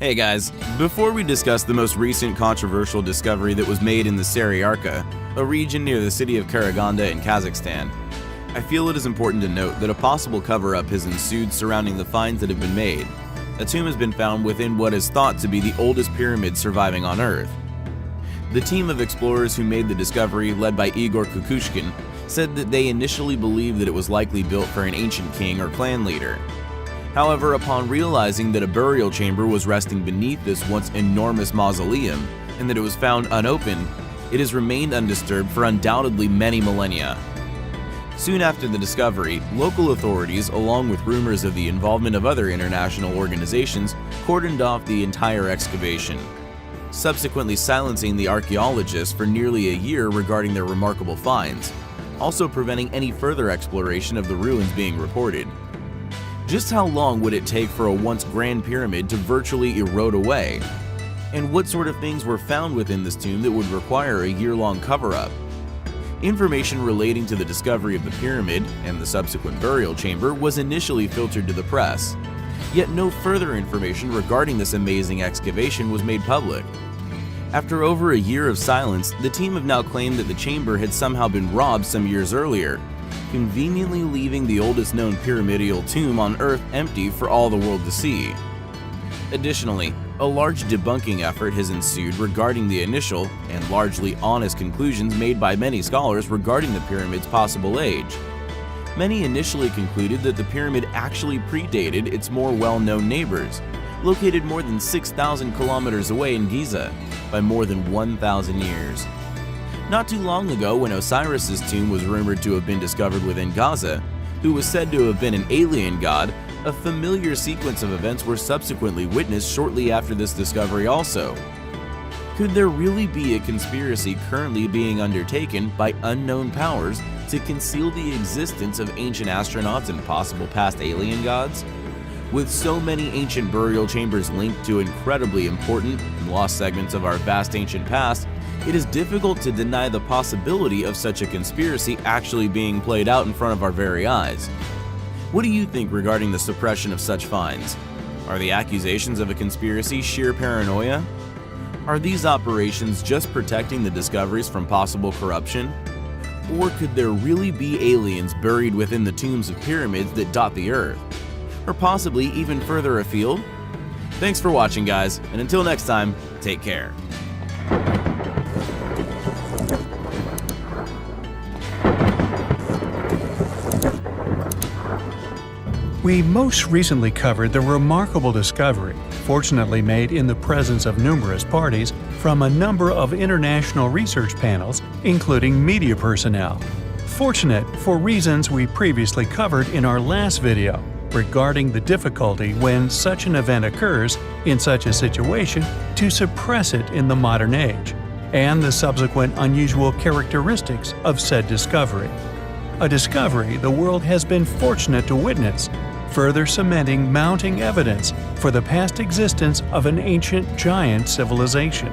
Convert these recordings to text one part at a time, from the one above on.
Hey guys, before we discuss the most recent controversial discovery that was made in the Saryarka, a region near the city of Karaganda in Kazakhstan, I feel it is important to note that a possible cover-up has ensued surrounding the finds that have been made. A tomb has been found within what is thought to be the oldest pyramid surviving on Earth. The team of explorers who made the discovery, led by Igor Kukushkin, said that they initially believed that it was likely built for an ancient king or clan leader. However, upon realizing that a burial chamber was resting beneath this once enormous mausoleum, and that it was found unopened, it has remained undisturbed for undoubtedly many millennia. Soon after the discovery, local authorities, along with rumors of the involvement of other international organizations, cordoned off the entire excavation, subsequently silencing the archaeologists for nearly a year regarding their remarkable finds, also preventing any further exploration of the ruins being reported. Just how long would it take for a once grand pyramid to virtually erode away? And what sort of things were found within this tomb that would require a year-long cover-up? Information relating to the discovery of the pyramid and the subsequent burial chamber was initially filtered to the press, yet no further information regarding this amazing excavation was made public. After over a year of silence, the team have now claimed that the chamber had somehow been robbed some years earlier, conveniently leaving the oldest known pyramidal tomb on Earth empty for all the world to see. Additionally, a large debunking effort has ensued regarding the initial and largely honest conclusions made by many scholars regarding the pyramid's possible age. Many initially concluded that the pyramid actually predated its more well-known neighbors, located more than 6,000 kilometers away in Giza, by more than 1,000 years. Not too long ago, when Osiris's tomb was rumored to have been discovered within Gaza, who was said to have been an alien god, a familiar sequence of events were subsequently witnessed shortly after this discovery also. Could there really be a conspiracy currently being undertaken by unknown powers to conceal the existence of ancient astronauts and possible past alien gods? With so many ancient burial chambers linked to incredibly important and lost segments of our vast ancient past, it is difficult to deny the possibility of such a conspiracy actually being played out in front of our very eyes. What do you think regarding the suppression of such finds? Are the accusations of a conspiracy sheer paranoia? Are these operations just protecting the discoveries from possible corruption? Or could there really be aliens buried within the tombs of pyramids that dot the Earth? Or possibly even further afield? Thanks for watching, guys, and until next time, take care. We most recently covered the remarkable discovery, fortunately made in the presence of numerous parties from a number of international research panels, including media personnel. Fortunate for reasons we previously covered in our last video regarding the difficulty when such an event occurs in such a situation to suppress it in the modern age, and the subsequent unusual characteristics of said discovery. A discovery the world has been fortunate to witness, further cementing mounting evidence for the past existence of an ancient giant civilization.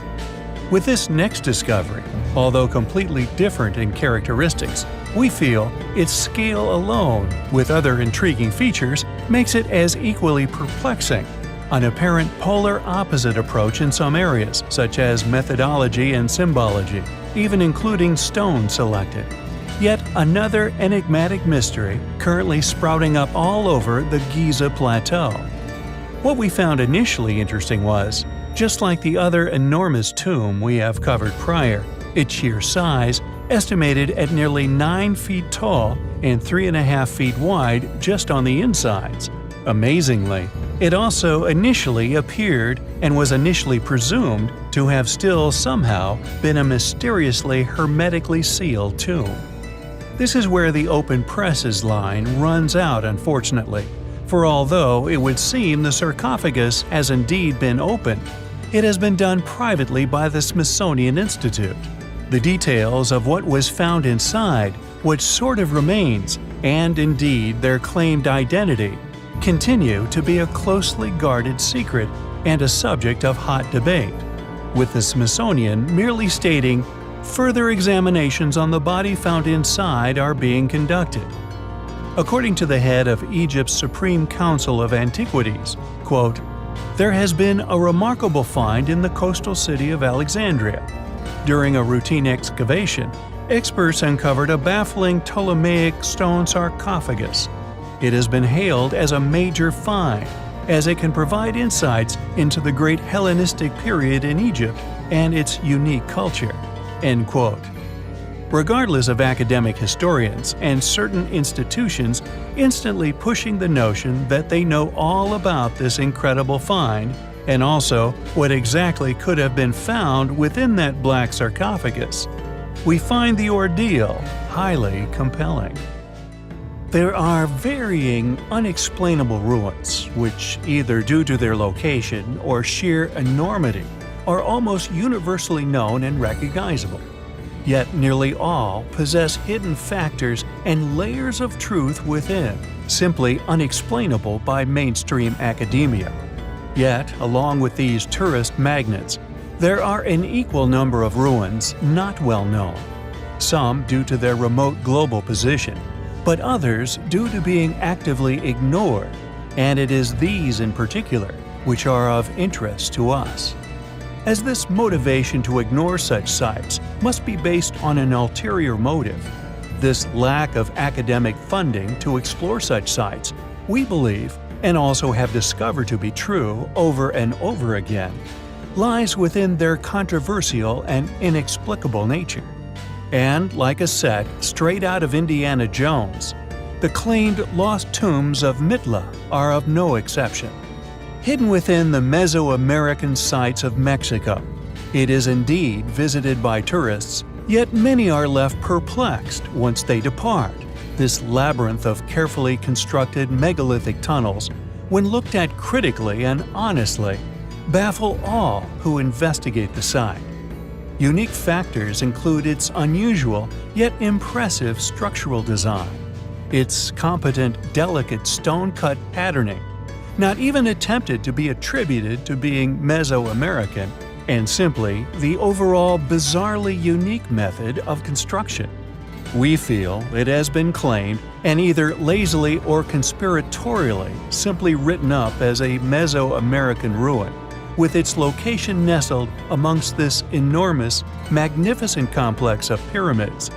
With this next discovery, although completely different in characteristics, we feel its scale alone, with other intriguing features, makes it as equally perplexing. An apparent polar opposite approach in some areas, such as methodology and symbology, even including stone selected. Yet another enigmatic mystery currently sprouting up all over the Giza Plateau. What we found initially interesting was, just like the other enormous tomb we have covered prior, its sheer size, estimated at nearly 9 feet tall and 3.5 feet wide just on the insides. Amazingly, it also initially appeared and was initially presumed to have still somehow been a mysteriously hermetically sealed tomb. This is where the open presses line runs out, unfortunately, for although it would seem the sarcophagus has indeed been opened, it has been done privately by the Smithsonian Institute. The details of what was found inside, what sort of remains, and indeed their claimed identity, continue to be a closely guarded secret and a subject of hot debate, with the Smithsonian merely stating, "Further examinations on the body found inside are being conducted." According to the head of Egypt's Supreme Council of Antiquities, quote, There has been a remarkable find in the coastal city of Alexandria. During a routine excavation, experts uncovered a baffling Ptolemaic stone sarcophagus. It has been hailed as a major find, as it can provide insights into the great Hellenistic period in Egypt and its unique culture." End quote. Regardless of academic historians and certain institutions instantly pushing the notion that they know all about this incredible find, and also what exactly could have been found within that black sarcophagus, we find the ordeal highly compelling. There are varying, unexplainable ruins, which, either due to their location or sheer enormity, are almost universally known and recognizable. Yet nearly all possess hidden factors and layers of truth within, simply unexplainable by mainstream academia. Yet, along with these tourist magnets, there are an equal number of ruins not well known, some due to their remote global position, but others due to being actively ignored, and it is these in particular which are of interest to us. As this motivation to ignore such sites must be based on an ulterior motive, this lack of academic funding to explore such sites, we believe, and also have discovered to be true over and over again, lies within their controversial and inexplicable nature. And like a set straight out of Indiana Jones, the claimed lost tombs of Mitla are of no exception. Hidden within the Mesoamerican sites of Mexico, it is indeed visited by tourists, yet many are left perplexed once they depart. This labyrinth of carefully constructed megalithic tunnels, when looked at critically and honestly, baffle all who investigate the site. Unique factors include its unusual yet impressive structural design, its competent, delicate stone-cut patterning, not even attempted to be attributed to being Mesoamerican, and simply the overall bizarrely unique method of construction. We feel it has been claimed and either lazily or conspiratorially simply written up as a Mesoamerican ruin, with its location nestled amongst this enormous, magnificent complex of pyramids,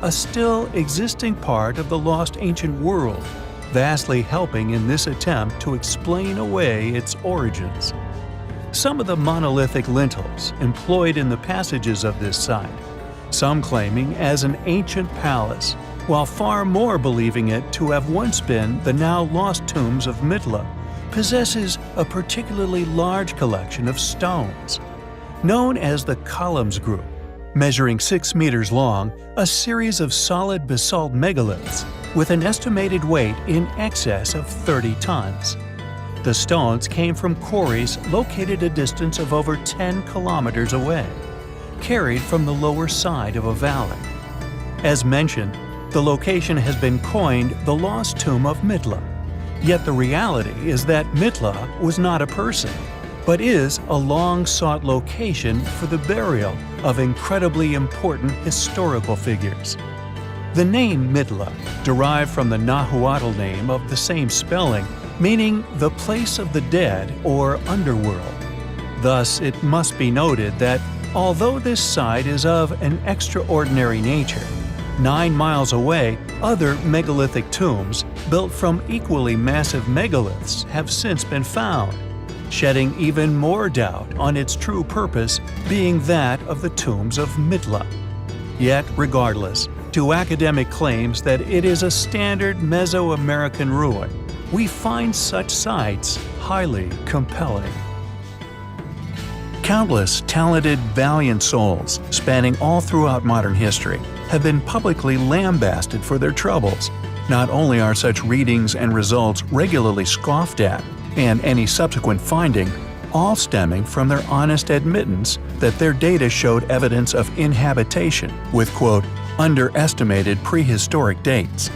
a still existing part of the lost ancient world, vastly helping in this attempt to explain away its origins. Some of the monolithic lintels employed in the passages of this site, some claiming as an ancient palace, while far more believing it to have once been the now lost tombs of Mitla, possesses a particularly large collection of stones. Known as the columns group, measuring 6 meters long, a series of solid basalt megaliths with an estimated weight in excess of 30 tons. The stones came from quarries located a distance of over 10 kilometers away, carried from the lower side of a valley. As mentioned, the location has been coined the Lost Tomb of Mitla. Yet the reality is that Mitla was not a person, but is a long-sought location for the burial of incredibly important historical figures. The name Mitla derived from the Nahuatl name of the same spelling, meaning the place of the dead or underworld. Thus, it must be noted that although this site is of an extraordinary nature, 9 miles away, other megalithic tombs built from equally massive megaliths have since been found, shedding even more doubt on its true purpose being that of the tombs of Mitla. Yet, regardless, to academic claims that it is a standard Mesoamerican ruin, we find such sites highly compelling. Countless talented, valiant souls, spanning all throughout modern history, have been publicly lambasted for their troubles. Not only are such readings and results regularly scoffed at, and any subsequent finding, all stemming from their honest admittance that their data showed evidence of inhabitation with, quote, underestimated prehistoric dates.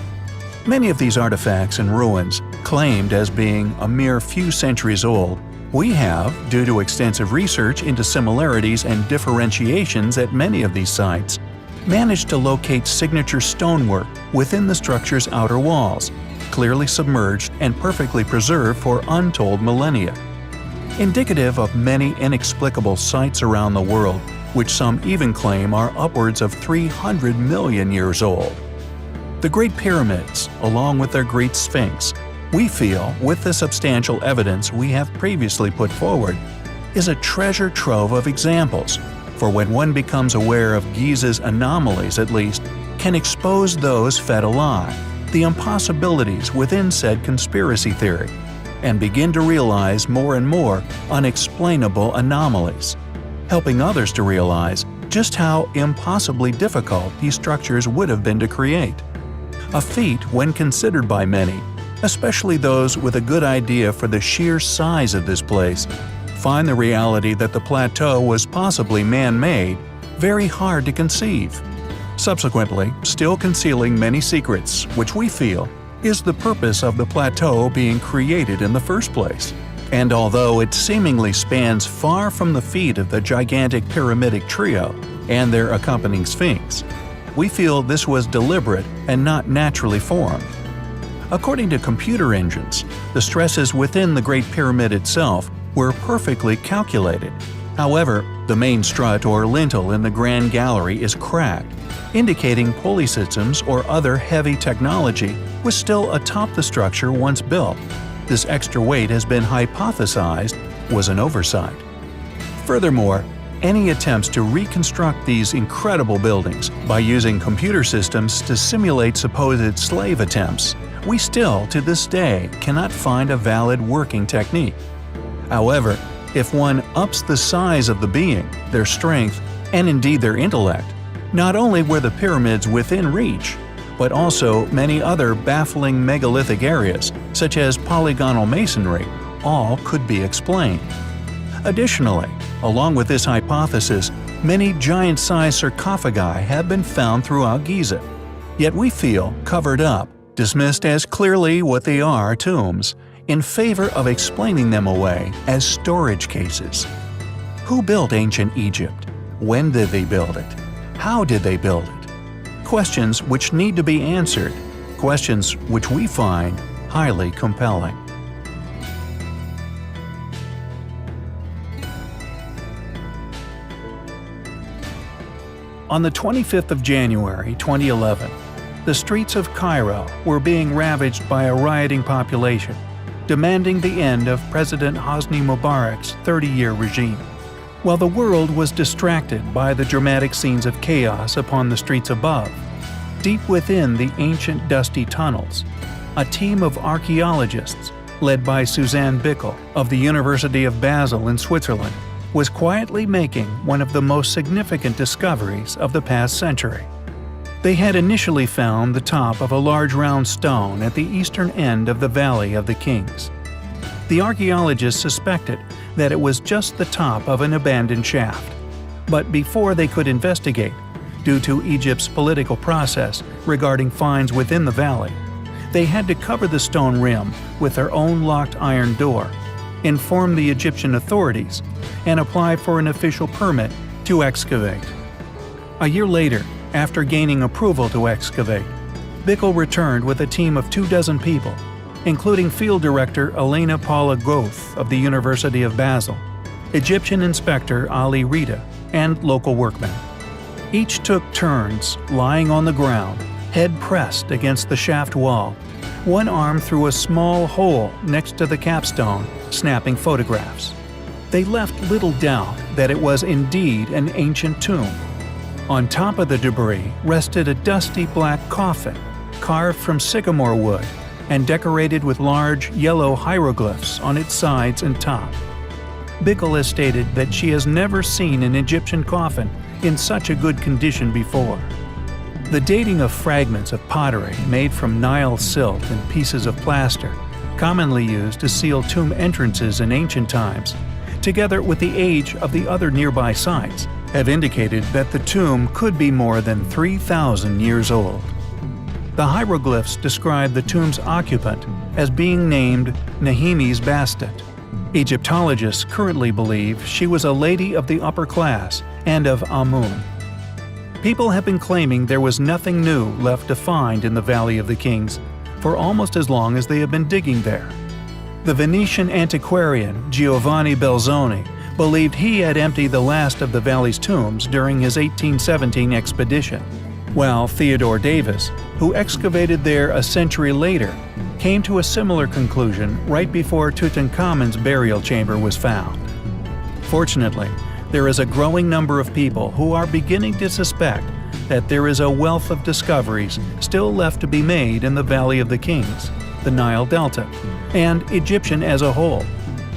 Many of these artifacts and ruins, claimed as being a mere few centuries old, we have, due to extensive research into similarities and differentiations at many of these sites, managed to locate signature stonework within the structure's outer walls, clearly submerged and perfectly preserved for untold millennia. indicative of many inexplicable sites around the world, which some even claim are upwards of 300 million years old. The Great Pyramids, along with their Great Sphinx, we feel, with the substantial evidence we have previously put forward, is a treasure trove of examples, for when one becomes aware of Giza's anomalies at least, can expose those fed a lie, the impossibilities within said conspiracy theory, and begin to realize more and more unexplainable anomalies, helping others to realize just how impossibly difficult these structures would have been to create. A feat when considered by many, especially those with a good idea for the sheer size of this place, find the reality that the plateau was possibly man-made very hard to conceive, subsequently still concealing many secrets, which we feel is the purpose of the plateau being created in the first place. And although it seemingly spans far from the feet of the gigantic pyramidic trio and their accompanying sphinx, we feel this was deliberate and not naturally formed. According to computer engines, the stresses within the Great Pyramid itself were perfectly calculated. However, the main strut or lintel in the Grand Gallery is cracked, indicating pulley systems or other heavy technology was still atop the structure once built. This extra weight has been hypothesized was an oversight. Furthermore, any attempts to reconstruct these incredible buildings by using computer systems to simulate supposed slave attempts, we still, to this day, cannot find a valid working technique. However, if one ups the size of the being, their strength, and indeed their intellect, not only were the pyramids within reach, but also many other baffling megalithic areas, such as polygonal masonry, all could be explained. Additionally, along with this hypothesis, many giant-sized sarcophagi have been found throughout Giza, yet we feel covered up, dismissed as clearly what they are tombs, in favor of explaining them away as storage cases. Who built ancient Egypt? When did they build it? How did they build it? Questions which need to be answered, questions which we find highly compelling. On the 25th of January 2011, the streets of Cairo were being ravaged by a rioting population, demanding the end of President Hosni Mubarak's 30-year regime. While the world was distracted by the dramatic scenes of chaos upon the streets above, deep within the ancient dusty tunnels, a team of archaeologists, led by Suzanne Bickel of the University of Basel in Switzerland, was quietly making one of the most significant discoveries of the past century. They had initially found the top of a large round stone at the eastern end of the Valley of the Kings. The archaeologists suspected that it was just the top of an abandoned shaft. But before they could investigate, due to Egypt's political process regarding finds within the valley, they had to cover the stone rim with their own locked iron door, inform the Egyptian authorities, and apply for an official permit to excavate. A year later, after gaining approval to excavate, Bickel returned with a team of 24 people, including Field Director Elena Paula Goth of the University of Basel, Egyptian Inspector Ali Rita, and local workmen. Each took turns lying on the ground, head pressed against the shaft wall, one arm through a small hole next to the capstone, snapping photographs. They left little doubt that it was indeed an ancient tomb. On top of the debris rested a dusty black coffin, carved from sycamore wood and decorated with large yellow hieroglyphs on its sides and top. Bickel has stated that she has never seen an Egyptian coffin in such a good condition before. The dating of fragments of pottery made from Nile silt and pieces of plaster, commonly used to seal tomb entrances in ancient times, together with the age of the other nearby sites, have indicated that the tomb could be more than 3,000 years old. The hieroglyphs describe the tomb's occupant as being named Nahimi's Bastet. Egyptologists currently believe she was a lady of the upper class and of Amun. People have been claiming there was nothing new left to find in the Valley of the Kings for almost as long as they have been digging there. The Venetian antiquarian Giovanni Belzoni believed he had emptied the last of the valley's tombs during his 1817 expedition, while Theodore Davis, who excavated there a century later, came to a similar conclusion right before Tutankhamun's burial chamber was found. Fortunately, there is a growing number of people who are beginning to suspect that there is a wealth of discoveries still left to be made in the Valley of the Kings, the Nile Delta, and Egyptian as a whole.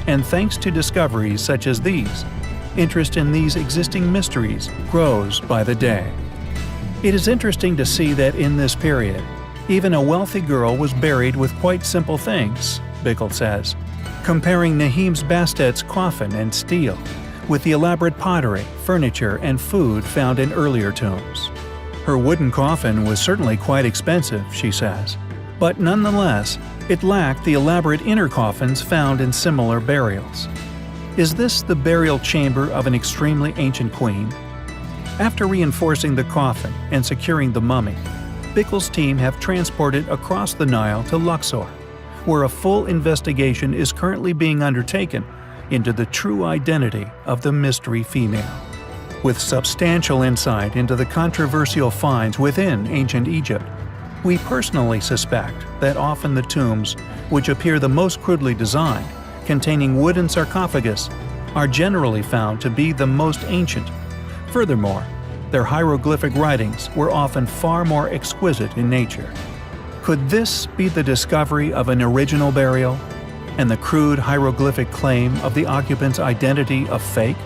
And thanks to discoveries such as these, interest in these existing mysteries grows by the day. It is interesting to see that in this period, even a wealthy girl was buried with quite simple things, Bickle says, comparing Nahim's Bastet's coffin and stele with the elaborate pottery, furniture, and food found in earlier tombs. Her wooden coffin was certainly quite expensive, she says, but nonetheless, it lacked the elaborate inner coffins found in similar burials. Is this the burial chamber of an extremely ancient queen? After reinforcing the coffin and securing the mummy, Bickle's team have transported across the Nile to Luxor, where a full investigation is currently being undertaken into the true identity of the mystery female. With substantial insight into the controversial finds within ancient Egypt, we personally suspect that often the tombs, which appear the most crudely designed, containing wooden sarcophagus, are generally found to be the most ancient. Furthermore, their hieroglyphic writings were often far more exquisite in nature. Could this be the discovery of an original burial, and the crude hieroglyphic claim of the occupant's identity a fake,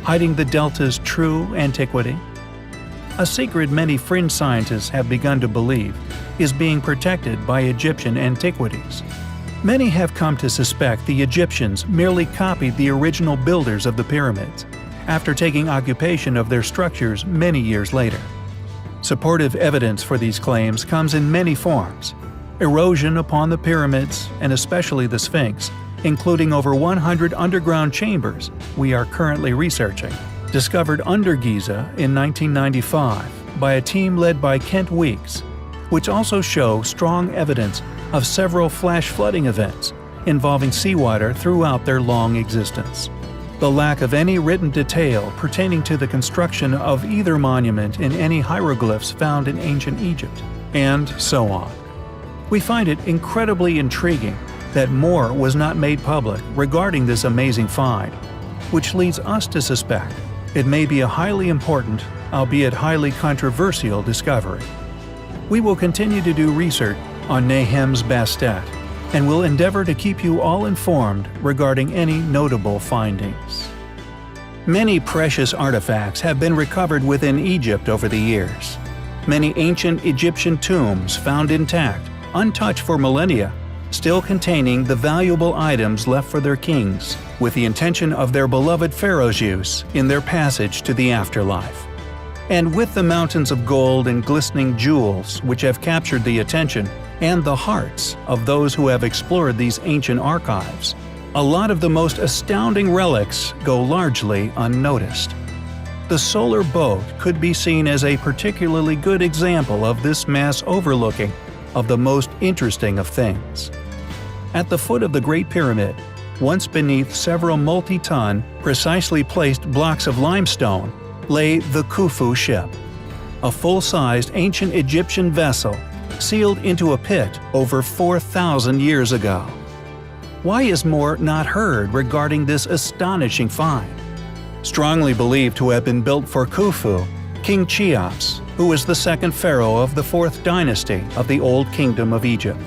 hiding the delta's true antiquity? A secret many fringe scientists have begun to believe is being protected by Egyptian antiquities. Many have come to suspect the Egyptians merely copied the original builders of the pyramids, after taking occupation of their structures many years later. Supportive evidence for these claims comes in many forms. Erosion upon the pyramids, and especially the Sphinx, including over 100 underground chambers we are currently researching, discovered under Giza in 1995 by a team led by Kent Weeks, which also show strong evidence of several flash flooding events involving seawater throughout their long existence. The lack of any written detail pertaining to the construction of either monument in any hieroglyphs found in ancient Egypt, and so on. We find it incredibly intriguing that more was not made public regarding this amazing find, which leads us to suspect it may be a highly important, albeit highly controversial discovery. We will continue to do research on Nahim's Bastet, and will endeavor to keep you all informed regarding any notable findings. Many precious artifacts have been recovered within Egypt over the years. Many ancient Egyptian tombs found intact, untouched for millennia, still containing the valuable items left for their kings, with the intention of their beloved pharaoh's use in their passage to the afterlife. And with the mountains of gold and glistening jewels which have captured the attention and the hearts of those who have explored these ancient archives, a lot of the most astounding relics go largely unnoticed. The solar boat could be seen as a particularly good example of this mass overlooking of the most interesting of things. At the foot of the Great Pyramid, once beneath several multi-ton, precisely placed blocks of limestone, lay the Khufu ship, a full-sized ancient Egyptian vessel sealed into a pit over 4,000 years ago. Why is more not heard regarding this astonishing find? Strongly believed to have been built for Khufu, King Cheops, who was the second pharaoh of the 4th dynasty of the Old Kingdom of Egypt.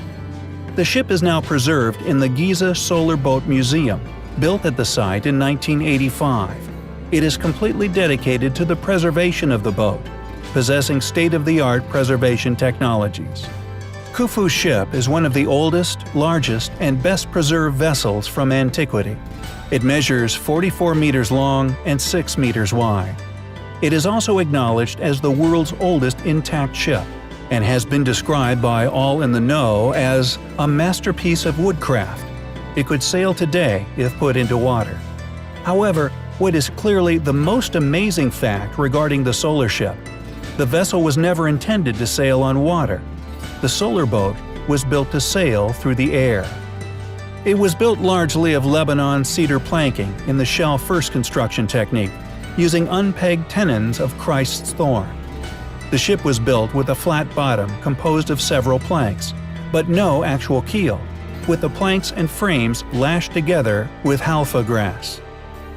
The ship is now preserved in the Giza Solar Boat Museum, built at the site in 1985. It is completely dedicated to the preservation of the boat, possessing state-of-the-art preservation technologies. Khufu's ship is one of the oldest, largest, and best-preserved vessels from antiquity. It measures 44 meters long and 6 meters wide. It is also acknowledged as the world's oldest intact ship, and has been described by all in the know as a masterpiece of woodcraft. It could sail today if put into water. However, what is clearly the most amazing fact regarding the solar ship: the vessel was never intended to sail on water. The solar boat was built to sail through the air. It was built largely of Lebanon cedar planking in the shell first construction technique, using unpegged tenons of Christ's thorn. The ship was built with a flat bottom composed of several planks, but no actual keel, with the planks and frames lashed together with halfa grass.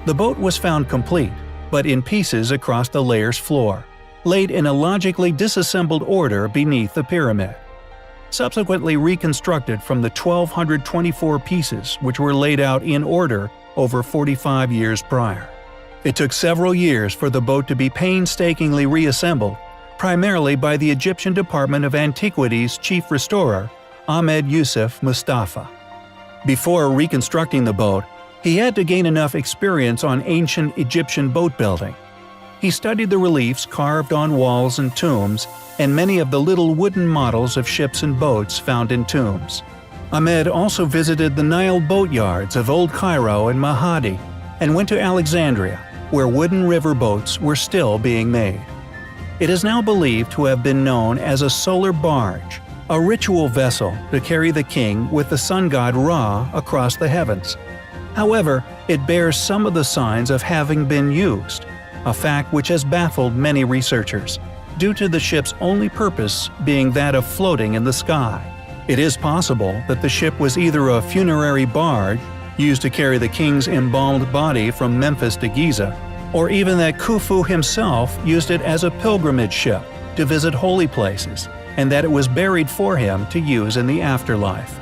The boat was found complete, but in pieces across the layer's floor, laid in a logically disassembled order beneath the pyramid. Subsequently reconstructed from the 1,224 pieces which were laid out in order over 45 years prior. It took several years for the boat to be painstakingly reassembled, primarily by the Egyptian Department of Antiquities chief restorer, Ahmed Yusuf Mustafa. Before reconstructing the boat, he had to gain enough experience on ancient Egyptian boat building. He studied the reliefs carved on walls and tombs, and many of the little wooden models of ships and boats found in tombs. Ahmed also visited the Nile boatyards of Old Cairo and Mahdi, and went to Alexandria, where wooden river boats were still being made. It is now believed to have been known as a solar barge, a ritual vessel to carry the king with the sun god Ra across the heavens. However, it bears some of the signs of having been used, a fact which has baffled many researchers, due to the ship's only purpose being that of floating in the sky. It is possible that the ship was either a funerary barge, used to carry the king's embalmed body from Memphis to Giza, or even that Khufu himself used it as a pilgrimage ship to visit holy places, and that it was buried for him to use in the afterlife.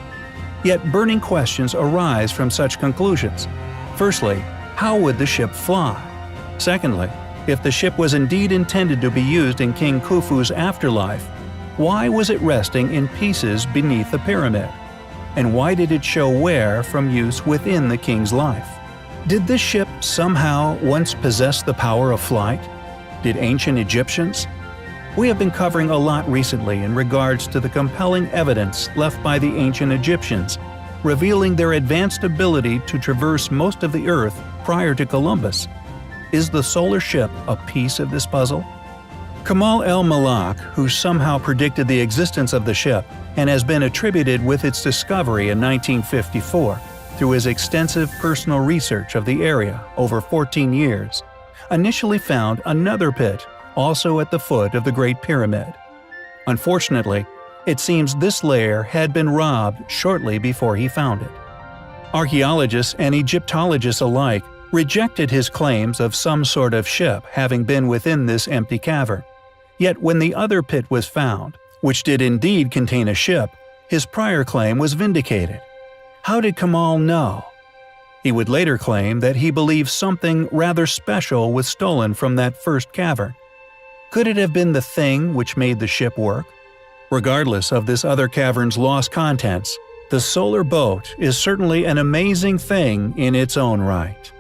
Yet burning questions arise from such conclusions. Firstly, how would the ship fly? Secondly, if the ship was indeed intended to be used in King Khufu's afterlife, why was it resting in pieces beneath the pyramid? And why did it show wear from use within the king's life? Did this ship somehow once possess the power of flight? Did ancient Egyptians? We have been covering a lot recently in regards to the compelling evidence left by the ancient Egyptians, revealing their advanced ability to traverse most of the Earth prior to Columbus. Is the solar ship a piece of this puzzle? Kamal el-Malak, who somehow predicted the existence of the ship and has been attributed with its discovery in 1954 through his extensive personal research of the area over 14 years, initially found another pit also at the foot of the Great Pyramid. Unfortunately, it seems this layer had been robbed shortly before he found it. Archaeologists and Egyptologists alike rejected his claims of some sort of ship having been within this empty cavern. Yet when the other pit was found, which did indeed contain a ship, his prior claim was vindicated. How did Kamal know? He would later claim that he believed something rather special was stolen from that first cavern. Could it have been the thing which made the ship work? Regardless of this other cavern's lost contents, the solar boat is certainly an amazing thing in its own right.